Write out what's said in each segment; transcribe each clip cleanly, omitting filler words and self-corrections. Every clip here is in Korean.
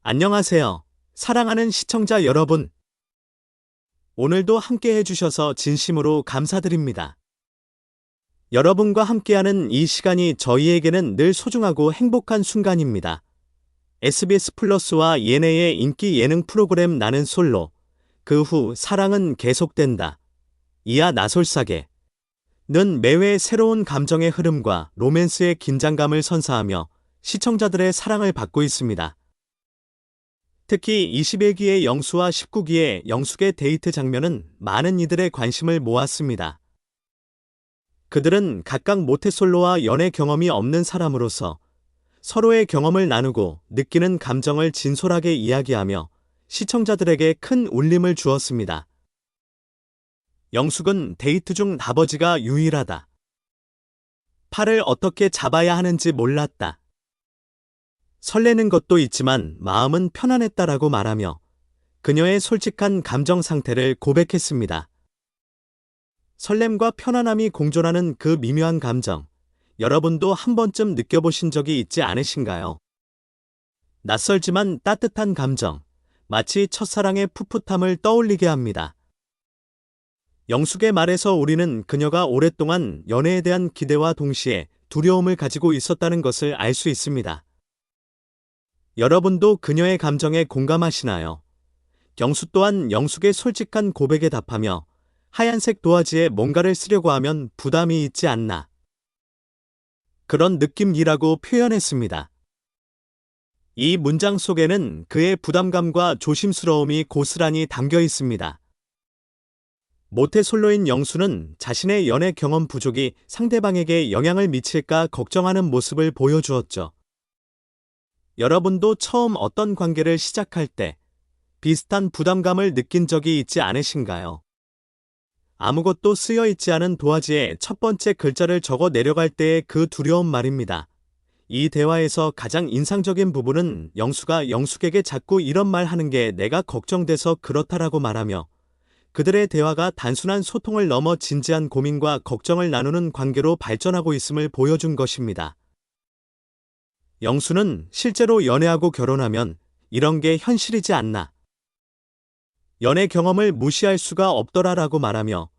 안녕하세요. 사랑하는 시청자 여러분. 오늘도 함께 해주셔서 진심으로 감사드립니다. 여러분과 함께하는 이 시간이 저희에게는 늘 소중하고 행복한 순간입니다. SBS 플러스와 예내의 인기 예능 프로그램 나는 솔로, 그 후 사랑은 계속된다. 이하 나솔사계. 는 매회 새로운 감정의 흐름과 로맨스의 긴장감을 선사하며 시청자들의 사랑을 받고 있습니다. 특히 21기의 영수와 19기의 영숙의 데이트 장면은 많은 이들의 관심을 모았습니다. 그들은 각각 모태솔로와 연애 경험이 없는 사람으로서 서로의 경험을 나누고 느끼는 감정을 진솔하게 이야기하며 시청자들에게 큰 울림을 주었습니다. 영숙은 데이트 중 아버지가 유일하다. 팔을 어떻게 잡아야 하는지 몰랐다. 설레는 것도 있지만 마음은 편안했다라고 말하며 그녀의 솔직한 감정 상태를 고백했습니다. 설렘과 편안함이 공존하는 그 미묘한 감정, 여러분도 한 번쯤 느껴보신 적이 있지 않으신가요? 낯설지만 따뜻한 감정, 마치 첫사랑의 풋풋함을 떠올리게 합니다. 영숙의 말에서 우리는 그녀가 오랫동안 연애에 대한 기대와 동시에 두려움을 가지고 있었다는 것을 알 수 있습니다. 여러분도 그녀의 감정에 공감하시나요? 영수 또한 영숙의 솔직한 고백에 답하며 하얀색 도화지에 뭔가를 쓰려고 하면 부담이 있지 않나. 그런 느낌이라고 표현했습니다. 이 문장 속에는 그의 부담감과 조심스러움이 고스란히 담겨 있습니다. 모태솔로인 영수는 자신의 연애 경험 부족이 상대방에게 영향을 미칠까 걱정하는 모습을 보여주었죠. 여러분도 처음 어떤 관계를 시작할 때 비슷한 부담감을 느낀 적이 있지 않으신가요? 아무것도 쓰여 있지 않은 도화지에 첫 번째 글자를 적어 내려갈 때의 그 두려움 말입니다. 이 대화에서 가장 인상적인 부분은 영수가 영숙에게 자꾸 이런 말 하는 게 내가 걱정돼서 그렇다라고 말하며 그들의 대화가 단순한 소통을 넘어 진지한 고민과 걱정을 나누는 관계로 발전하고 있음을 보여준 것입니다. 영수는 실제로 연애하고 결혼하면 이런 게 현실이지 않나. 연애 경험을 무시할 수가 없더라라고 말하며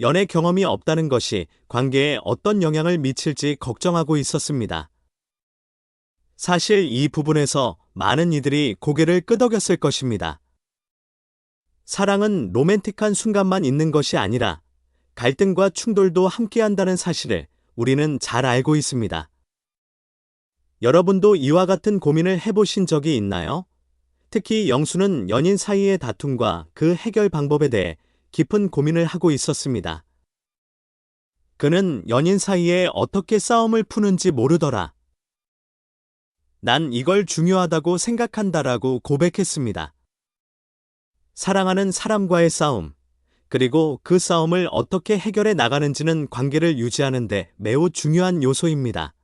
연애 경험이 없다는 것이 관계에 어떤 영향을 미칠지 걱정하고 있었습니다. 사실 이 부분에서 많은 이들이 고개를 끄덕였을 것입니다. 사랑은 로맨틱한 순간만 있는 것이 아니라 갈등과 충돌도 함께한다는 사실을 우리는 잘 알고 있습니다. 여러분도 이와 같은 고민을 해보신 적이 있나요? 특히 영수는 연인 사이의 다툼과 그 해결 방법에 대해 깊은 고민을 하고 있었습니다. 그는 연인 사이에 어떻게 싸움을 푸는지 모르더라. 난 이걸 중요하다고 생각한다라고 고백했습니다. 사랑하는 사람과의 싸움, 그리고 그 싸움을 어떻게 해결해 나가는지는 관계를 유지하는 데 매우 중요한 요소입니다.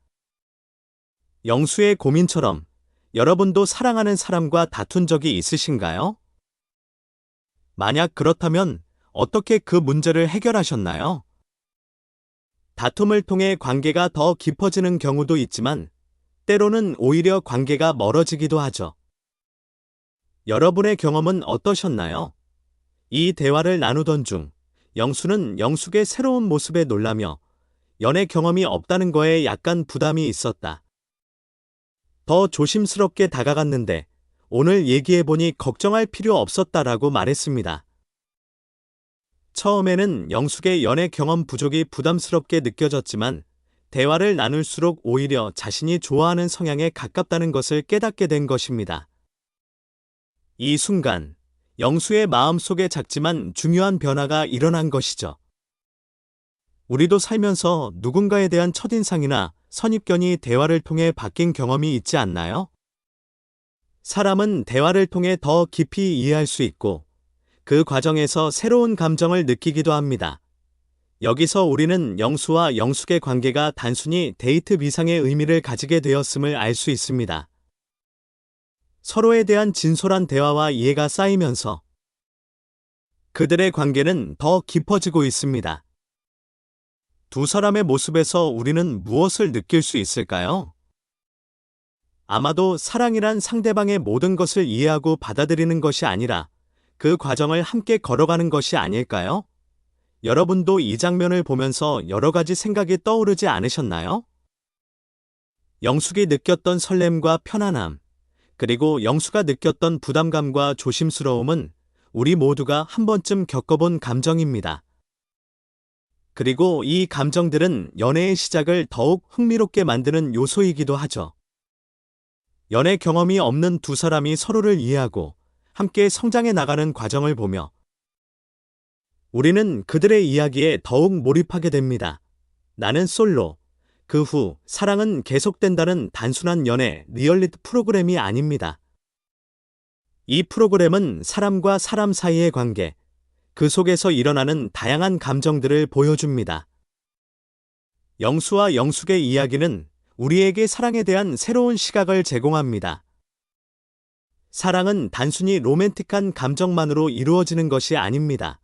영수의 고민처럼 여러분도 사랑하는 사람과 다툰 적이 있으신가요? 만약 그렇다면 어떻게 그 문제를 해결하셨나요? 다툼을 통해 관계가 더 깊어지는 경우도 있지만 때로는 오히려 관계가 멀어지기도 하죠. 여러분의 경험은 어떠셨나요? 이 대화를 나누던 중 영수는 영숙의 새로운 모습에 놀라며 연애 경험이 없다는 거에 약간 부담이 있었다. 더 조심스럽게 다가갔는데 오늘 얘기해보니 걱정할 필요 없었다라고 말했습니다. 처음에는 영숙의 연애 경험 부족이 부담스럽게 느껴졌지만 대화를 나눌수록 오히려 자신이 좋아하는 성향에 가깝다는 것을 깨닫게 된 것입니다. 이 순간 영수의 마음속에 작지만 중요한 변화가 일어난 것이죠. 우리도 살면서 누군가에 대한 첫인상이나 선입견이 대화를 통해 바뀐 경험이 있지 않나요? 사람은 대화를 통해 더 깊이 이해할 수 있고 그 과정에서 새로운 감정을 느끼기도 합니다. 여기서 우리는 영수와 영숙의 관계가 단순히 데이트 미상의 의미를 가지게 되었음을 알 수 있습니다. 서로에 대한 진솔한 대화와 이해가 쌓이면서 그들의 관계는 더 깊어지고 있습니다. 두 사람의 모습에서 우리는 무엇을 느낄 수 있을까요? 아마도 사랑이란 상대방의 모든 것을 이해하고 받아들이는 것이 아니라 그 과정을 함께 걸어가는 것이 아닐까요? 여러분도 이 장면을 보면서 여러 가지 생각이 떠오르지 않으셨나요? 영숙이 느꼈던 설렘과 편안함, 그리고 영수가 느꼈던 부담감과 조심스러움은 우리 모두가 한 번쯤 겪어본 감정입니다. 그리고 이 감정들은 연애의 시작을 더욱 흥미롭게 만드는 요소이기도 하죠. 연애 경험이 없는 두 사람이 서로를 이해하고 함께 성장해 나가는 과정을 보며 우리는 그들의 이야기에 더욱 몰입하게 됩니다. 나는 솔로. 그 후 사랑은 계속된다는 단순한 연애 리얼리티 프로그램이 아닙니다. 이 프로그램은 사람과 사람 사이의 관계, 그 속에서 일어나는 다양한 감정들을 보여줍니다. 영수와 영숙의 이야기는 우리에게 사랑에 대한 새로운 시각을 제공합니다. 사랑은 단순히 로맨틱한 감정만으로 이루어지는 것이 아닙니다.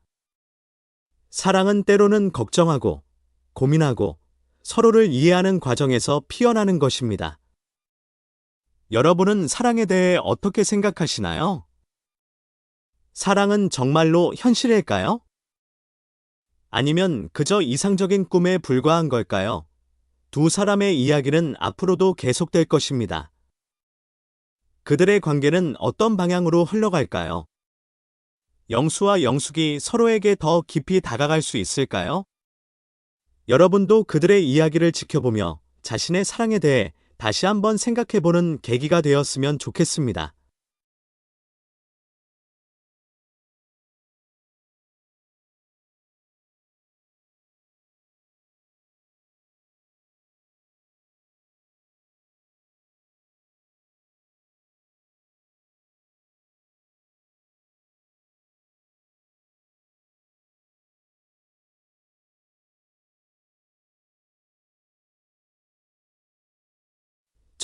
사랑은 때로는 걱정하고, 고민하고, 서로를 이해하는 과정에서 피어나는 것입니다. 여러분은 사랑에 대해 어떻게 생각하시나요? 사랑은 정말로 현실일까요? 아니면 그저 이상적인 꿈에 불과한 걸까요? 두 사람의 이야기는 앞으로도 계속될 것입니다. 그들의 관계는 어떤 방향으로 흘러갈까요? 영수와 영숙이 서로에게 더 깊이 다가갈 수 있을까요? 여러분도 그들의 이야기를 지켜보며 자신의 사랑에 대해 다시 한번 생각해보는 계기가 되었으면 좋겠습니다.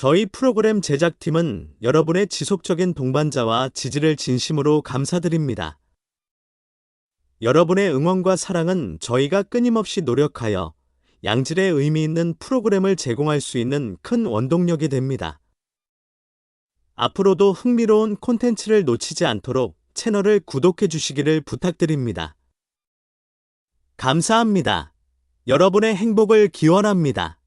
저희 프로그램 제작팀은 여러분의 지속적인 동반자와 지지를 진심으로 감사드립니다. 여러분의 응원과 사랑은 저희가 끊임없이 노력하여 양질의 의미 있는 프로그램을 제공할 수 있는 큰 원동력이 됩니다. 앞으로도 흥미로운 콘텐츠를 놓치지 않도록 채널을 구독해 주시기를 부탁드립니다. 감사합니다. 여러분의 행복을 기원합니다.